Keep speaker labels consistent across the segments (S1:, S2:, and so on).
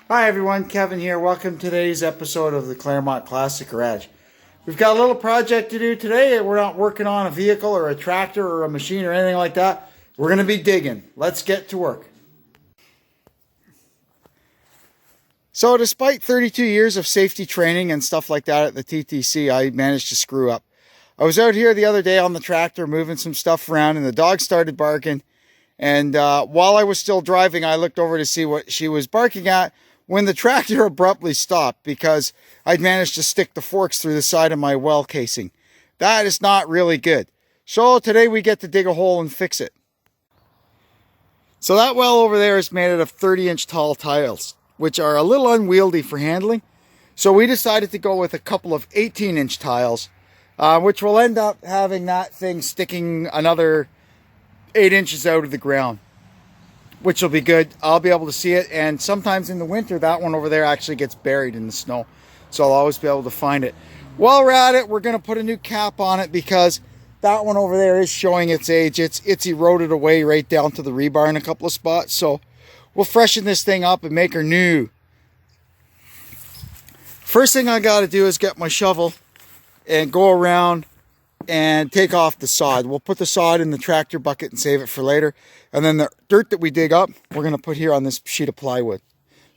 S1: Hi everyone, Kevin here. Welcome to today's episode of the Claremont Classic Garage. We've got a little project to do today. We're not working on a vehicle or a tractor or a machine or anything like that. We're going to be digging. Let's get to work. So despite 32 years of safety training and stuff like that at the TTC, I managed to screw up. I was out here the other day on the tractor moving some stuff around and the dog started barking. And while I was still driving, I looked over to see what she was barking at when the tractor abruptly stopped because I'd managed to stick the forks through the side of my well casing. That is not really good. So today we get to dig a hole and fix it. So that well over there is made out of 30-inch tall tiles, which are a little unwieldy for handling. So we decided to go with a couple of 18-inch tiles, which will end up having that thing sticking another 8 inches out of the ground, which will be good. I'll be able to see it, and sometimes in the winter that one over there actually gets buried in the snow, so I'll always be able to find it. While we're at it, we're going to put a new cap on it because that one over there is showing its age. It's eroded away right down to the rebar in a couple of spots, so we'll freshen this thing up and make her new. First thing I got to do is get my shovel and go around and take off the sod. We'll put the sod in the tractor bucket and save it for later. And then the dirt that we dig up, we're going to put here on this sheet of plywood,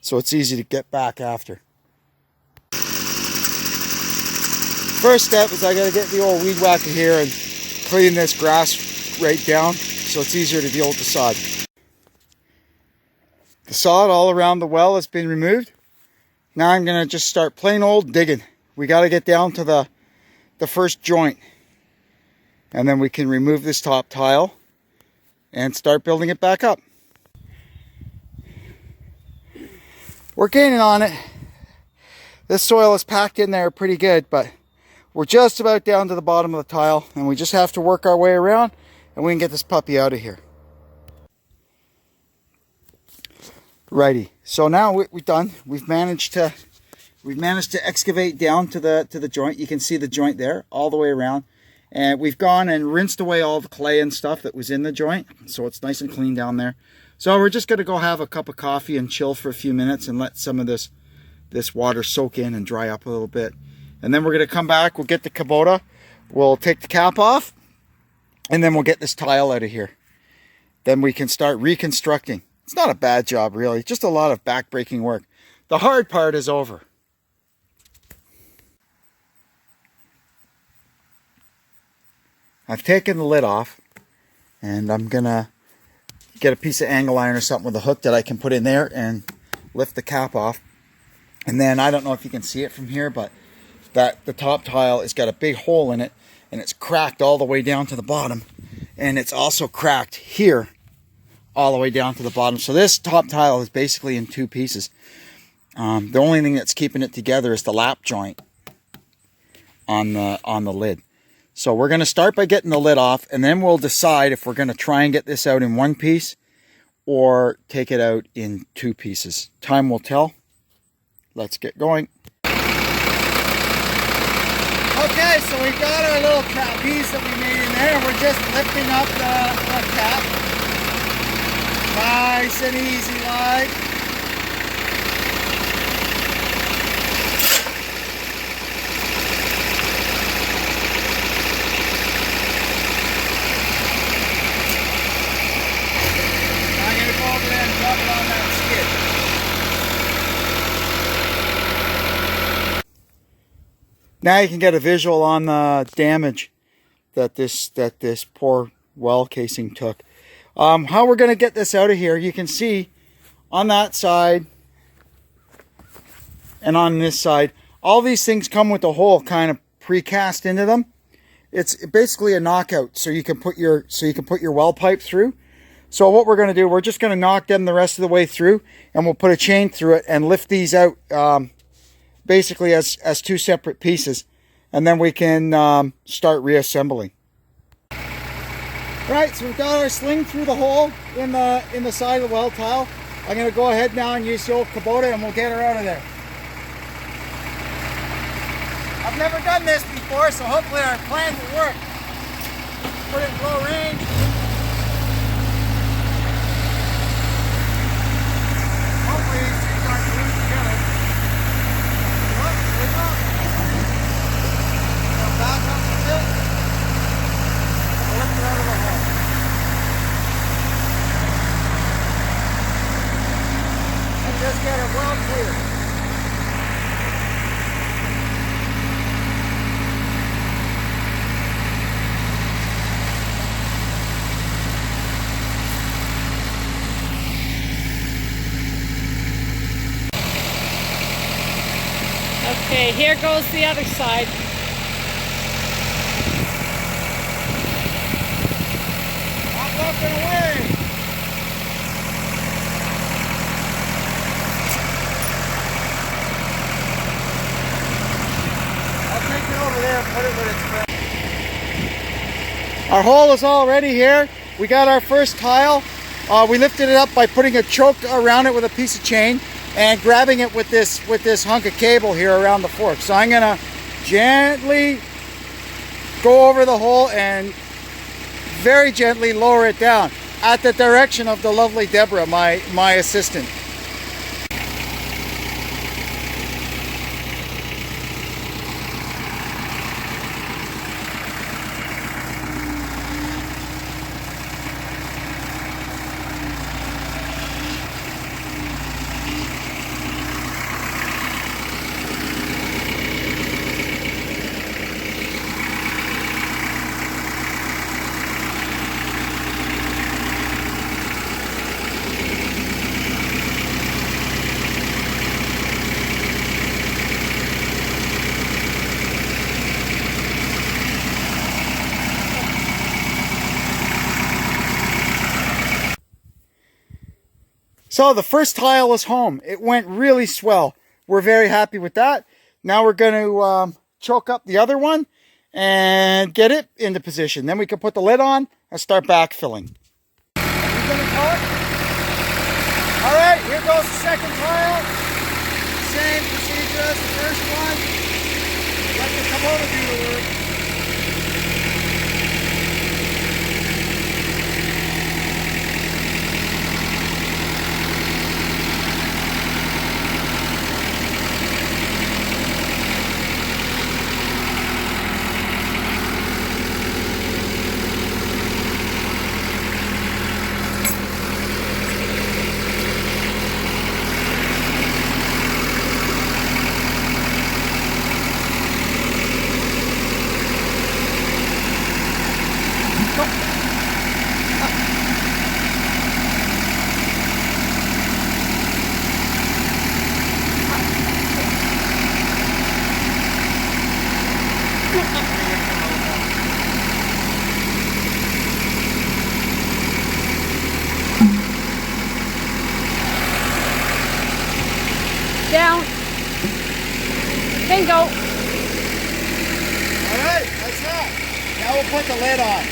S1: so it's easy to get back after. First step is I got to get the old weed whacker here and clean this grass right down so it's easier to deal with the sod. The sod all around the well has been removed. Now I'm going to just start plain old digging. We got to get down to the first joint. And then we can remove this top tile and start building it back up. We're gaining on it. This soil is packed in there pretty good, but we're just about down to the bottom of the tile, and we just have to work our way around and we can get this puppy out of here. Righty, so now we're done. We've managed to excavate down to the joint. You can see the joint there all the way around. And we've gone and rinsed away all the clay and stuff that was in the joint, so it's nice and clean down there. So we're just going to go have a cup of coffee and chill for a few minutes and let some of this water soak in and dry up a little bit. And then we're going to come back, we'll get the Kubota, we'll take the cap off, and then we'll get this tile out of here. Then we can start reconstructing. It's not a bad job really, just a lot of back-breaking work. The hard part is over. I've taken the lid off, and I'm gonna get a piece of angle iron or something with a hook that I can put in there and lift the cap off. And then I don't know if you can see it from here, but the top tile has got a big hole in it, and it's cracked all the way down to the bottom, and it's also cracked here all the way down to the bottom. So this top tile is basically in two pieces. The only thing that's keeping it together is the lap joint on the lid. So we're going to start by getting the lid off, and then we'll decide if we're going to try and get this out in one piece or take it out in two pieces. Time will tell. Let's get going. Okay, so we got our little piece that we made in there, and we're just lifting up the cap. Nice and easy like. Now you can get a visual on the damage that this poor well casing took. How we're going to get this out of here, you can see on that side and on this side, all these things come with a hole kind of precast into them. It's basically a knockout, so you can put your well pipe through. So what we're going to do, we're just going to knock them the rest of the way through, and we'll put a chain through it and lift these out basically as two separate pieces, and then we can start reassembling. Right, so we've got our sling through the hole in the side of the well tile. I'm going to go ahead now and use the old Kubota, and we'll get her out of there. I've never done this before, so hopefully our plan will work. Put it in low range. Hopefully these things aren't loose. just get it well clear.
S2: Okay, here goes the other side.
S1: I'm walking away. I'll take it over there and put it where it's fresh. Our hole is all ready here. We got our first tile. We lifted it up by putting a choke around it with a piece of chain and grabbing it with this hunk of cable here around the fork. So I'm gonna gently go over the hole and very gently lower it down at the direction of the lovely Deborah, my assistant. So the first tile is home. It went really swell. We're very happy with that. Now we're going to choke up the other one and get it into position. Then we can put the lid on and start backfilling. Are you going to talk? All right, here goes the second tile. Same procedure as the first one. Let the Kubota do the work.
S2: Down. Bingo.
S1: All right, that's that. Now we'll put the lid on.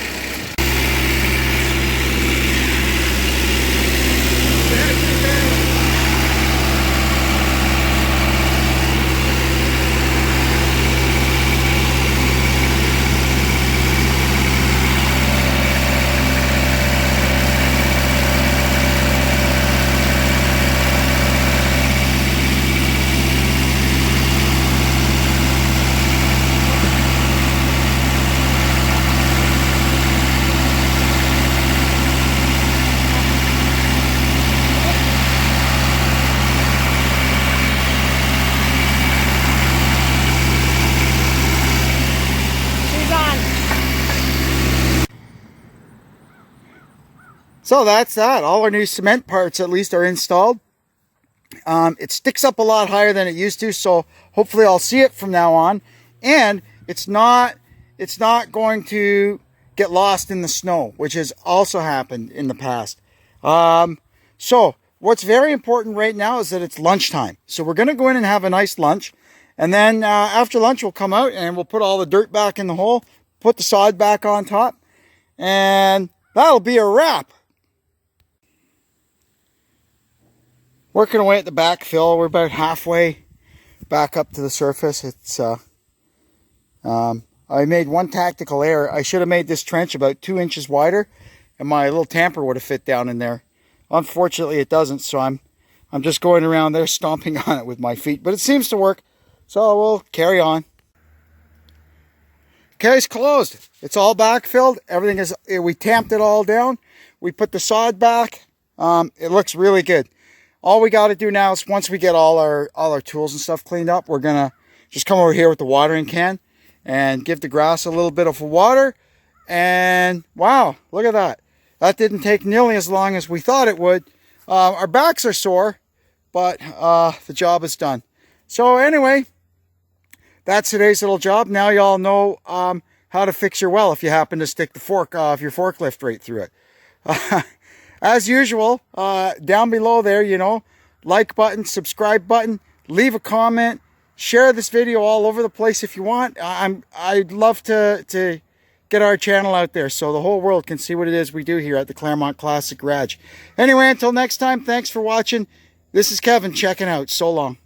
S1: So that's that. All our new cement parts at least are installed. It sticks up a lot higher than it used to, so hopefully I'll see it from now on. And it's not going to get lost in the snow, which has also happened in the past. So what's very important right now is that it's lunchtime. So we're going to go in and have a nice lunch. And then after lunch, we'll come out and we'll put all the dirt back in the hole, put the sod back on top, and that'll be a wrap. Working away at the backfill, we're about halfway back up to the surface. It's I made one tactical error. I should have made this trench about 2 inches wider, and my little tamper would have fit down in there. Unfortunately, it doesn't, so I'm just going around there stomping on it with my feet. But it seems to work, so we'll carry on. Case closed. It's all backfilled. Everything is. We tamped it all down. We put the sod back. It looks really good. all we got to do now is once we get all our tools and stuff cleaned up, we're going to just come over here with the watering can and give the grass a little bit of water. And wow, look at that. That didn't take nearly as long as we thought it would. Our backs are sore, but the job is done. So anyway, that's today's little job. Now y'all know how to fix your well if you happen to stick the fork of your forklift right through it. As usual, down below there, you know, like button, subscribe button, leave a comment, share this video all over the place if you want. I'd love to get our channel out there so the whole world can see what it is we do here at the Claremont Classic Garage. Anyway, until next time, thanks for watching. This is Kevin checking out. So long.